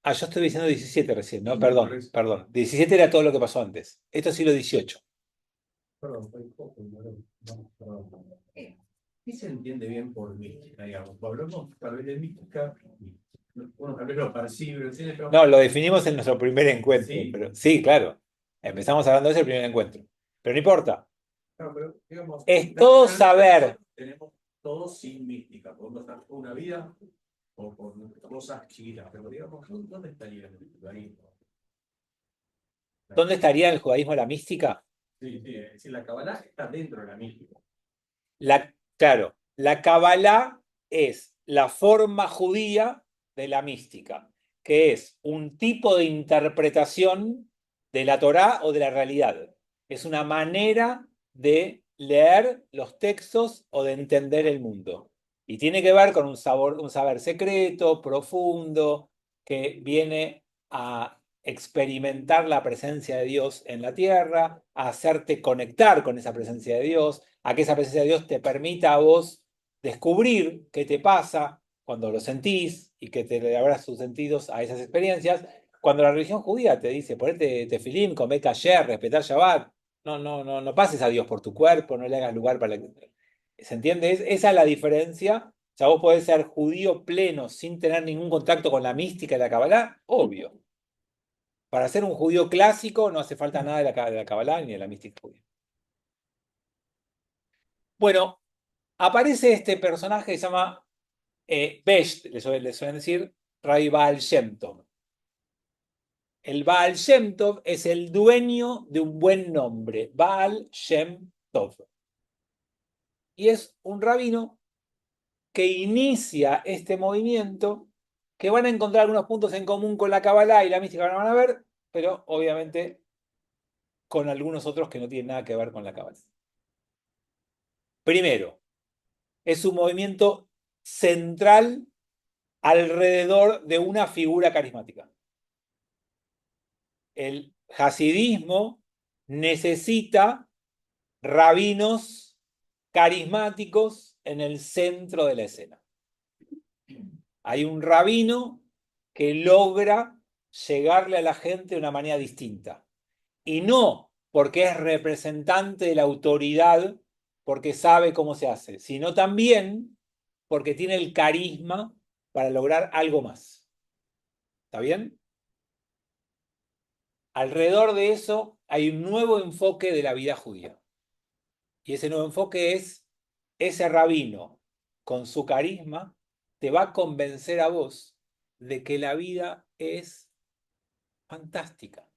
Ah, yo estoy diciendo 17 recién, ¿no? Perdón. 17 era todo lo que pasó antes. Esto es siglo XVIII. ¿Qué se entiende bien por mística, digamos? Hablamos tal vez de mística, bueno, tal vez lo percibe, pero... No, lo definimos en nuestro primer encuentro. ¿Sí? Pero, sí, claro. Empezamos hablando de ese primer encuentro. Pero no importa. Claro, pero, digamos, Es todo saber. Tenemos todo sin mística. Podemos estar con una vida o con cosas chiquitas, pero digamos, ¿dónde estaría el judaísmo? ¿Dónde estaría el judaísmo la mística? Sí, es decir, la Kabbalah está dentro de la mística. Claro, la Kabbalah es la forma judía de la mística, que es un tipo de interpretación de la Torá o de la realidad. Es una manera de leer los textos o de entender el mundo. Y tiene que ver con un saber secreto, profundo, que viene a experimentar la presencia de Dios en la tierra, a hacerte conectar con esa presencia de Dios, a que esa presencia de Dios te permita a vos descubrir qué te pasa cuando lo sentís y que te abras tus sentidos a esas experiencias. Cuando la religión judía te dice, ponete tefilín, comé kasher, respetá Shabbat, no pases a Dios por tu cuerpo, no le hagas lugar para... ¿Se entiende? Esa es la diferencia. O sea, vos podés ser judío pleno sin tener ningún contacto con la mística y la Kabbalah, obvio. Para ser un judío clásico no hace falta nada de la Kabbalah ni de la mística judía. Bueno, aparece este personaje que se llama Besht, le suelen decir Rabbi Baal Shem Tov. El Baal Shem Tov es el dueño de un buen nombre, Baal Shem Tov. Y es un rabino que inicia este movimiento, que van a encontrar algunos puntos en común con la Kabbalah y la mística, van a ver, pero obviamente con algunos otros que no tienen nada que ver con la Kabbalah. Primero, es un movimiento central alrededor de una figura carismática. El hasidismo necesita rabinos carismáticos en el centro de la escena. Hay un rabino que logra llegarle a la gente de una manera distinta. Y no porque es representante de la autoridad, porque sabe cómo se hace, sino también porque tiene el carisma para lograr algo más. ¿Está bien? Alrededor de eso hay un nuevo enfoque de la vida judía. Y ese nuevo enfoque es ese rabino con su carisma te va a convencer a vos de que la vida es fantástica.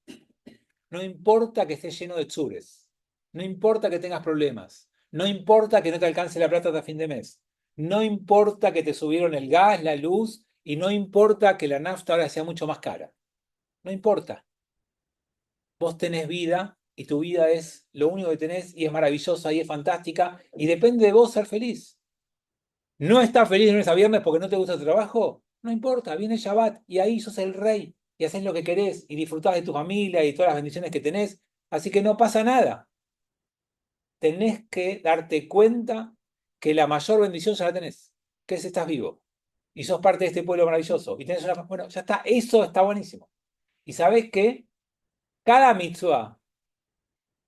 No importa que estés lleno de tzures, no importa que tengas problemas, no importa que no te alcance la plata hasta fin de mes, no importa que te subieron el gas, la luz, y no importa que la nafta ahora sea mucho más cara. No importa. Vos tenés vida y tu vida es lo único que tenés y es maravillosa y es fantástica y depende de vos ser feliz. ¿No estás feliz de lunes a viernes porque no te gusta tu trabajo? No importa, viene el Shabbat y ahí sos el rey y haces lo que querés y disfrutás de tu familia y todas las bendiciones que tenés. Así que no pasa nada. Tenés que darte cuenta que la mayor bendición ya la tenés, que es estás vivo y sos parte de este pueblo maravilloso y tenés una... Bueno, ya está, eso está buenísimo. Y sabés que cada mitzvah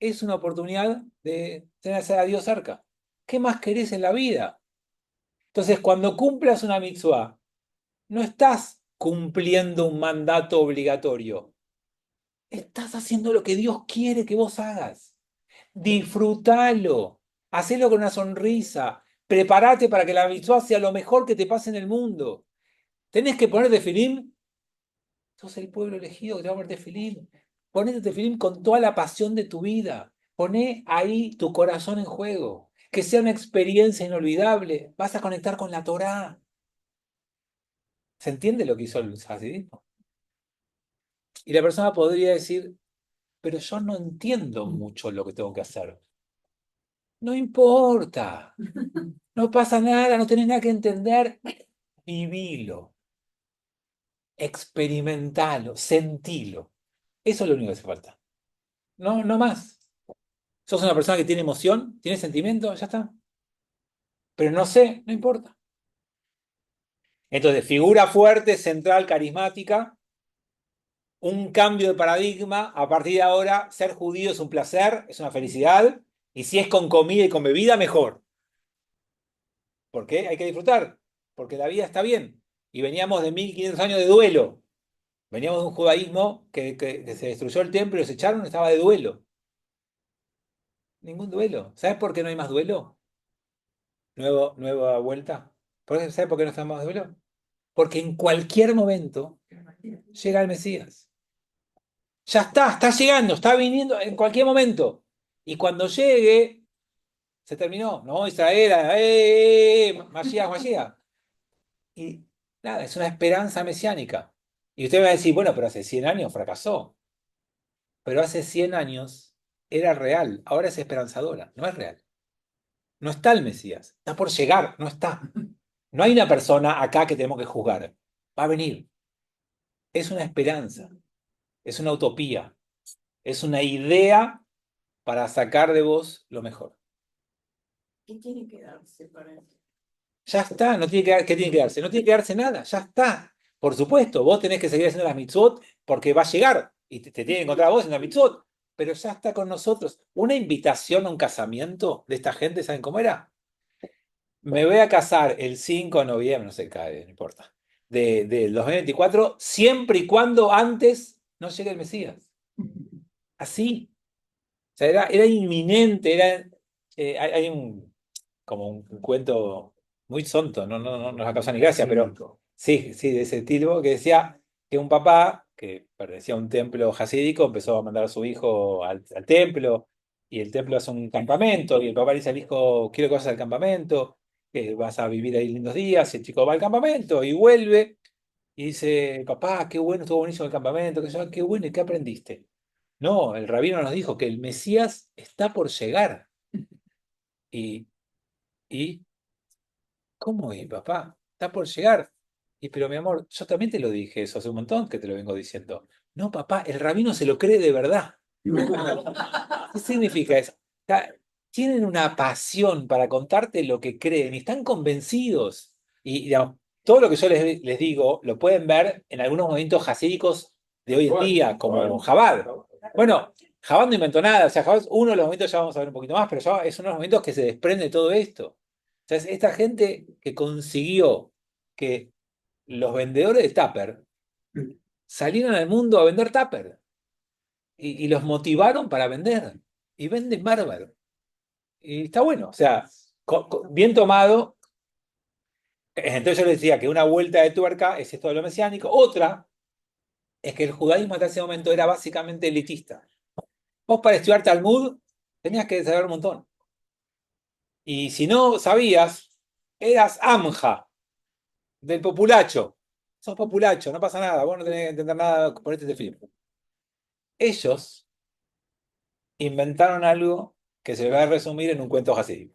es una oportunidad de tener a Dios cerca. ¿Qué más querés en la vida? Entonces, cuando cumplas una mitzvah, no estás cumpliendo un mandato obligatorio. Estás haciendo lo que Dios quiere que vos hagas. Disfrútalo. Hacelo con una sonrisa. Prepárate para que la mitzvah sea lo mejor que te pase en el mundo. ¿Tenés que poner tefilín? Sos el pueblo elegido que te va a poner tefilín. Ponete tefilín con toda la pasión de tu vida. Poné ahí tu corazón en juego. Que sea una experiencia inolvidable. Vas a conectar con la Torá. ¿Se entiende lo que hizo el hasidismo? Y la persona podría decir, pero yo no entiendo mucho lo que tengo que hacer. No importa. No pasa nada, no tenés nada que entender. Vivilo. Experimentalo. Sentilo. Eso es lo único que hace falta. No, no más. ¿Sos una persona que tiene emoción? ¿Tiene sentimiento? Ya está. Pero no sé, no importa. Entonces, figura fuerte, central, carismática, un cambio de paradigma. A partir de ahora, ser judío es un placer, es una felicidad, y si es con comida y con bebida, mejor. ¿Por qué? Hay que disfrutar, porque la vida está bien. Y veníamos de 1500 años de duelo. Veníamos de un judaísmo que se destruyó el templo y los echaron, estaba de duelo. Ningún duelo. ¿Sabes por qué no hay más duelo? Nueva vuelta. ¿Sabes por qué no estamos más duelo? Porque en cualquier momento llega el Mesías. Ya está llegando, está viniendo en cualquier momento. Y cuando llegue, se terminó. No, Israel, Mashiach. Y nada, es una esperanza mesiánica. Y usted va a decir, bueno, pero hace 100 años fracasó. Pero hace 100 años era real, ahora es esperanzadora, no es real. No está el Mesías, está por llegar, no está. No hay una persona acá que tenemos que juzgar. Va a venir. Es una esperanza, es una utopía, es una idea para sacar de vos lo mejor. ¿Qué tiene que darse para eso? Ya está, no tiene que, ¿qué tiene que darse? No tiene que darse nada, ya está. Por supuesto, vos tenés que seguir haciendo las mitzvot porque va a llegar y te tiene que encontrar a vos en las mitzvot. pero ya está con nosotros. Una invitación a un casamiento de esta gente, ¿saben cómo era? Me voy a casar el 5 de noviembre, no sé, no importa, del 2024, siempre y cuando antes no llegue el Mesías. Así. O sea, era inminente, hay como un cuento muy sonto, no nos va a causar ni gracia, pero sí, sí, de ese tipo, que decía que un papá que pertenecía a un templo jasídico empezó a mandar a su hijo al templo, y el templo hace un campamento, y el papá le dice al hijo, quiero que vayas al campamento, que vas a vivir ahí lindos días, y el chico va al campamento y vuelve, y dice, papá, qué bueno, estuvo buenísimo el campamento, qué bueno, ¿y qué aprendiste? No, el rabino nos dijo que el Mesías está por llegar. Y, y ¿cómo es, papá? Está por llegar. Y pero mi amor, yo también te lo dije eso hace un montón que te lo vengo diciendo. No, papá, el rabino se lo cree de verdad. ¿Qué significa eso? Tienen una pasión para contarte lo que creen y están convencidos. Y digamos, todo lo que yo les digo lo pueden ver en algunos movimientos hasídicos de hoy en día, como Chabad. Bueno, Chabad no inventó nada, o sea, Chabad es uno de los movimientos, ya vamos a ver un poquito más, pero ya es uno de los movimientos que se desprende de todo esto. O sea, es esta gente que consiguió que los vendedores de Tupper salieran al mundo a vender Tupper y los motivaron para vender. Y venden bárbaro. Y está bueno, o sea, bien tomado. Entonces yo les decía que una vuelta de tuerca es esto de lo mesiánico. Otra es que el judaísmo hasta ese momento era básicamente elitista. Vos para estudiar Talmud tenías que saber un montón. Y si no sabías, eras amja, del populacho. Sos populacho, no pasa nada, vos no tenés que entender nada, ponete este film. Ellos inventaron algo que se va a resumir en un cuento jasídico.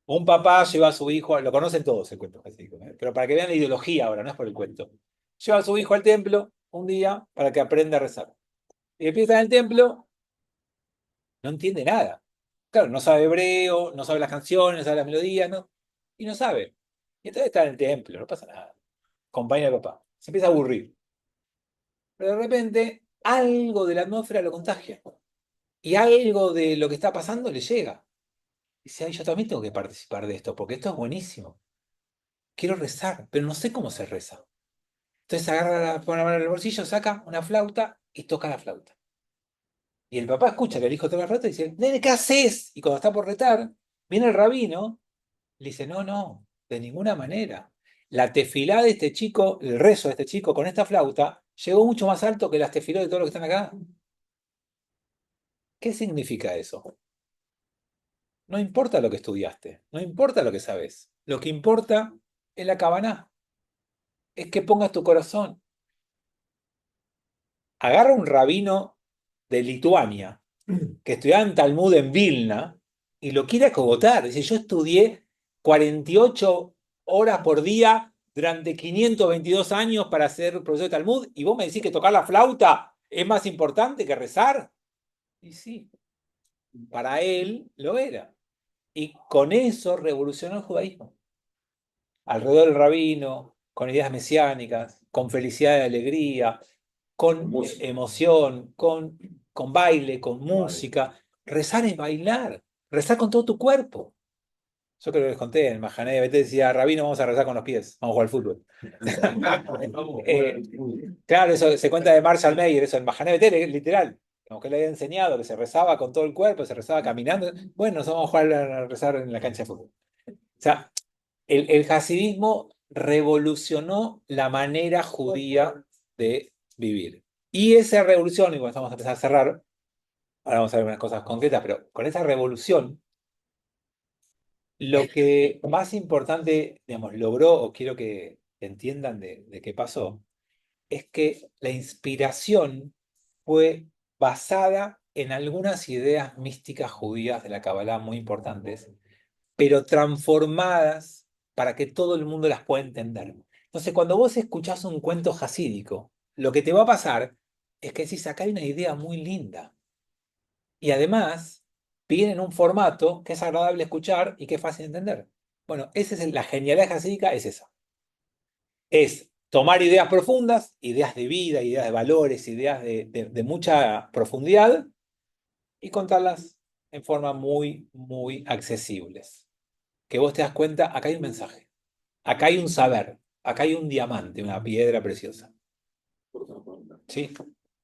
Un papá lleva a su hijo, lo conocen todos el cuento jasídico, pero para que vean la ideología ahora, no es por el cuento. Lleva a su hijo al templo un día para que aprenda a rezar. Y empieza en el templo, no entiende nada. Claro, no sabe hebreo, no sabe las canciones, no sabe las melodías, ¿no? Y no sabe. Y entonces está en el templo, no pasa nada. Acompaña al papá. Se empieza a aburrir. Pero de repente, algo de la atmósfera lo contagia. Y algo de lo que está pasando le llega. Dice, ay, yo también tengo que participar de esto, porque esto es buenísimo. Quiero rezar, pero no sé cómo se reza. Entonces pone la mano en el bolsillo, saca una flauta y toca la flauta. Y el papá escucha que el hijo toca la flauta y dice, nene, ¿qué haces? Y cuando está por retar, viene el rabino, le dice, no, de ninguna manera. La tefilá de este chico, el rezo de este chico con esta flauta, llegó mucho más alto que las tefiló de todos los que están acá. ¿Qué significa eso? No importa lo que estudiaste, no importa lo que sabes. Lo que importa es la Kavaná, es que pongas tu corazón. Agarra un rabino de Lituania que estudiaba en Talmud en Vilna y lo quiere acogotar. Dice, yo estudié 48 horas por día durante 522 años para ser profesor de Talmud y vos me decís que tocar la flauta es más importante que rezar. Y sí, para él lo era. Y con eso revolucionó el judaísmo. Alrededor del rabino, con ideas mesiánicas, con felicidad y alegría, con emoción, con baile, con música. Rezar es bailar, rezar con todo tu cuerpo. Yo creo que les conté, en Mahané de Betel decía, rabino, vamos a rezar con los pies, vamos a jugar al fútbol. Claro, eso se cuenta de Marshall Mayer, eso en Mahané de Betel, literal. Como que le había enseñado que se rezaba con todo el cuerpo, se rezaba caminando. Bueno, nos vamos a jugar a rezar en la cancha de fútbol. O sea, el hasidismo revolucionó la manera judía de vivir. Y esa revolución, y cuando estamos a empezar a cerrar, ahora vamos a ver unas cosas concretas, pero con esa revolución, lo que más importante, digamos, logró, o quiero que entiendan de qué pasó, es que la inspiración fue basada en algunas ideas místicas judías de la Kabbalah muy importantes, pero transformadas para que todo el mundo las pueda entender. Entonces, cuando vos escuchás un cuento jasídico, lo que te va a pasar es que decís, acá hay una idea muy linda. Y además, viene en un formato que es agradable escuchar y que es fácil de entender. Bueno, la genialidad jasídica es esa. Es tomar ideas profundas, ideas de vida, ideas de valores, ideas de mucha profundidad y contarlas en forma muy, muy accesibles. Que vos te das cuenta, acá hay un mensaje, acá hay un saber, acá hay un diamante, una piedra preciosa. Por ejemplo, ¿Sí?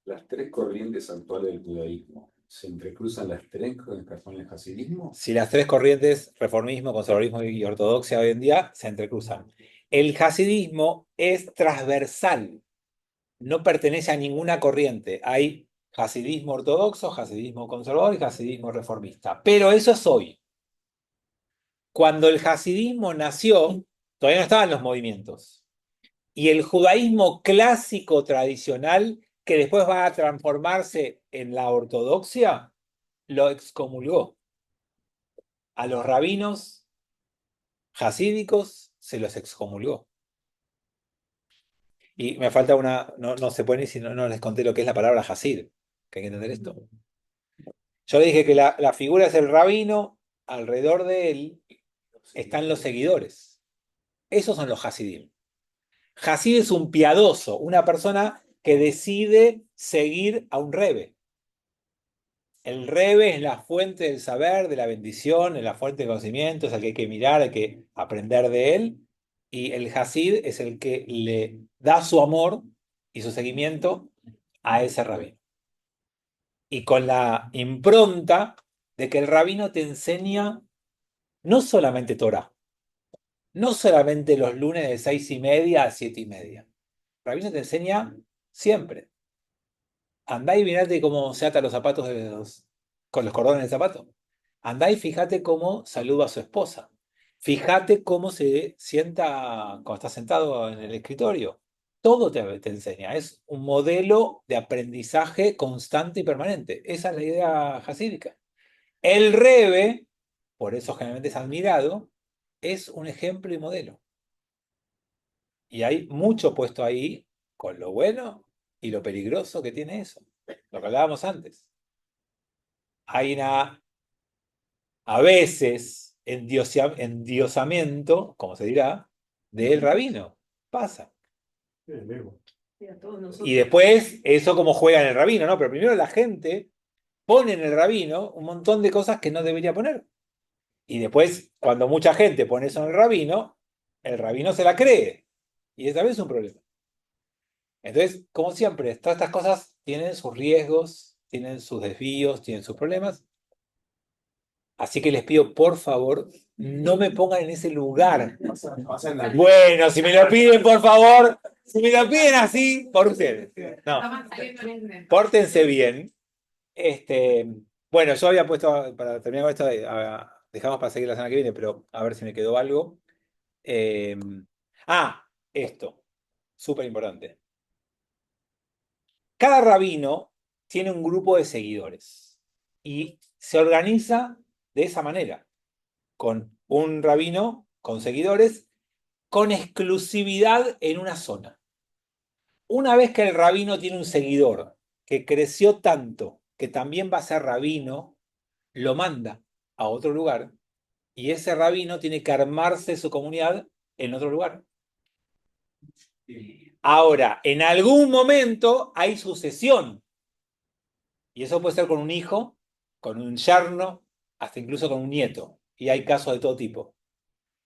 las tres corrientes actuales del judaísmo, ¿se entrecruzan las tres con el hasidismo? Si las tres corrientes, reformismo, conservadurismo y ortodoxia hoy en día, se entrecruzan. El hasidismo es transversal, no pertenece a ninguna corriente. Hay hasidismo ortodoxo, hasidismo conservador y hasidismo reformista. Pero eso es hoy. Cuando el hasidismo nació, todavía no estaban los movimientos. Y el judaísmo clásico tradicional, que después va a transformarse en la ortodoxia, lo excomulgó. A los rabinos hasídicos se los excomulgó. Y me falta una, no se puede ni si no les conté lo que es la palabra hasid, que hay que entender esto. Yo le dije que la figura es el rabino, alrededor de él están los seguidores. Esos son los hasidim. Hasid es un piadoso, una persona que decide seguir a un rebe. El rebe es la fuente del saber, de la bendición, es la fuente de conocimiento, es el que hay que mirar, hay que aprender de él. Y el hasid es el que le da su amor y su seguimiento a ese rabino. Y con la impronta de que el rabino te enseña no solamente Torah, no solamente los lunes de 6:30 a 7:30. El rabino te enseña siempre. Andá y mirate cómo se atan los zapatos con los cordones del zapato. Andá y fíjate cómo saluda a su esposa. Fíjate cómo se sienta cuando está sentado en el escritorio. Todo te enseña. Es un modelo de aprendizaje constante y permanente. Esa es la idea hasídica. El Rebe, por eso generalmente es admirado, es un ejemplo y modelo. Y hay mucho puesto ahí con lo bueno y lo peligroso que tiene eso. Lo que hablábamos antes. Hay a veces, endiosamiento, como se dirá, del rabino. Pasa. Y después, eso como juega en el rabino, ¿no? Pero primero la gente pone en el rabino un montón de cosas que no debería poner. Y después, cuando mucha gente pone eso en el rabino se la cree. Y esa vez es un problema. Entonces, como siempre, todas estas cosas tienen sus riesgos, tienen sus desvíos, tienen sus problemas. Así que les pido, por favor, no me pongan en ese lugar. Bueno, si me lo piden, por favor, si me lo piden así, por ustedes. No, pórtense bien. Bueno, yo había puesto, para terminar con esto, dejamos para seguir la semana que viene, pero a ver si me quedó algo. Eh, esto, súper importante. Cada rabino tiene un grupo de seguidores y se organiza de esa manera, con un rabino, con seguidores, con exclusividad en una zona. Una vez que el rabino tiene un seguidor que creció tanto que también va a ser rabino, lo manda a otro lugar y ese rabino tiene que armarse su comunidad en otro lugar. Ahora, en algún momento hay sucesión. Y eso puede ser con un hijo, con un yerno, hasta incluso con un nieto. Y hay casos de todo tipo.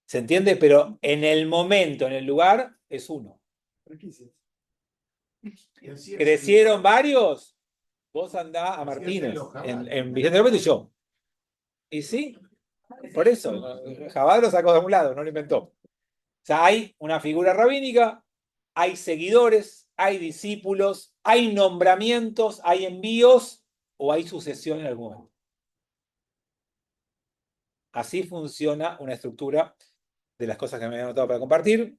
¿Se entiende? Pero en el momento, en el lugar, es uno. ¿Crecieron varios? Vos andá a Martínez, en Vicente López y yo. Y sí, por eso. Jabad lo sacó de un lado, no lo inventó. O sea, hay una figura rabínica, hay seguidores, hay discípulos, hay nombramientos, hay envíos o hay sucesión en algún momento. Así funciona una estructura de las cosas que me había anotado para compartir.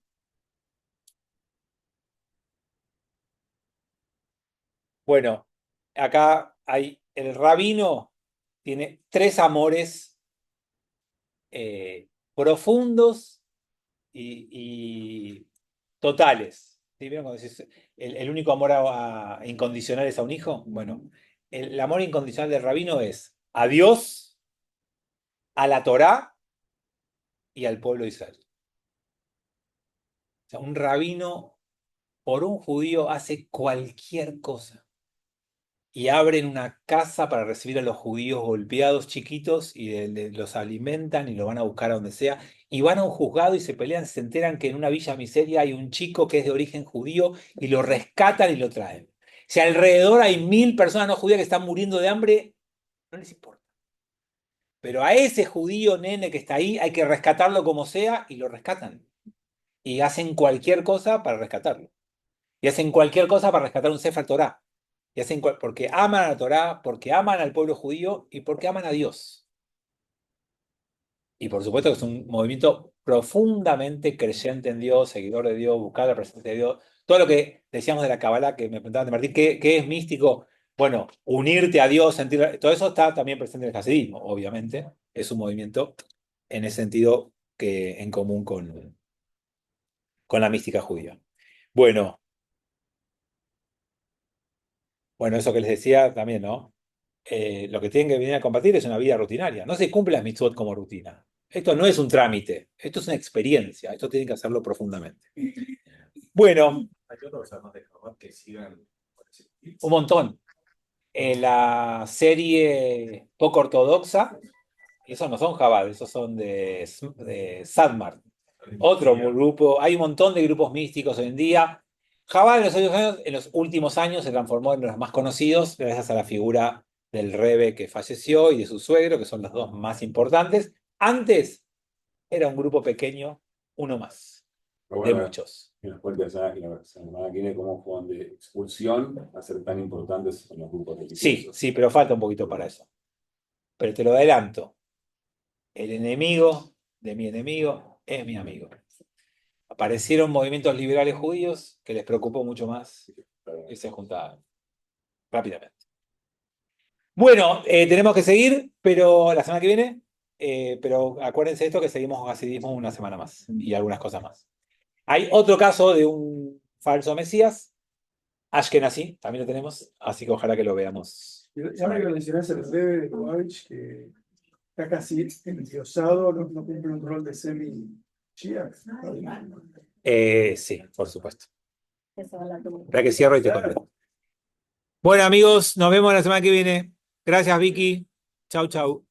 Bueno, acá hay el rabino, tiene tres amores profundos y totales. ¿Sí? ¿Vieron cuando decís, el único amor incondicional es a un hijo? Bueno, el amor incondicional del rabino es a Dios, a la Torá y al pueblo de Israel. O sea, un rabino por un judío hace cualquier cosa. Y abren una casa para recibir a los judíos golpeados chiquitos y los alimentan y los van a buscar a donde sea. Y van a un juzgado y se pelean, se enteran que en una villa miseria hay un chico que es de origen judío y lo rescatan y lo traen. Si alrededor hay 1000 personas no judías que están muriendo de hambre, no les importa. Pero a ese judío nene que está ahí hay que rescatarlo como sea y lo rescatan. Y hacen cualquier cosa para rescatarlo. Y hacen cualquier cosa para rescatar un Sefer Torah. Y hacen porque aman a la Torá, porque aman al pueblo judío y porque aman a Dios. Y por supuesto que es un movimiento profundamente creyente en Dios, seguidor de Dios, buscar la presencia de Dios. Todo lo que decíamos de la Kabbalah, que me preguntaban de Martín, ¿qué es místico? Bueno, unirte a Dios, sentir, todo eso está también presente en el hasidismo, obviamente. Es un movimiento en ese sentido que en común con la mística judía. Bueno, eso que les decía también, ¿no? Lo que tienen que venir a combatir es una vida rutinaria. No se cumple las mitzvot como rutina. Esto no es un trámite, esto es una experiencia. Esto tienen que hacerlo profundamente. Bueno, Hay otros además de Chabad que sigan con ese estilo. un montón. En la serie poco ortodoxa, esos no son Chabad, esos son de Sadmar. Otro grupo, hay un montón de grupos místicos hoy en día. Chabad en los últimos años se transformó en los más conocidos gracias a la figura del Rebbe que falleció y de su suegro, que son los dos más importantes. Antes era un grupo pequeño, uno más, Pero de bueno, muchos. que nos cuente allá y la semana que viene cómo fueron de expulsión a ser tan importantes en los grupos Sí, religiosos. sí, pero falta un poquito para eso. Pero te lo adelanto. El enemigo de mi enemigo es mi amigo. Aparecieron movimientos liberales judíos que les preocupó mucho más y se juntaron rápidamente. Bueno, tenemos que seguir, pero la semana que viene, pero acuérdense de esto que seguimos con hasidismo una semana más y algunas cosas más. Hay otro caso de un falso mesías, Ashkenazi, también lo tenemos, así que ojalá que lo veamos. Ya me mencionaste el bebé de Lubavitch, que está casi endiosado, no cumple un rol de semi-chía. Sí, por supuesto. Espera que cierro y te contesto. Bueno, amigos, nos vemos la semana que viene. Gracias, Vicky. Chau, chau.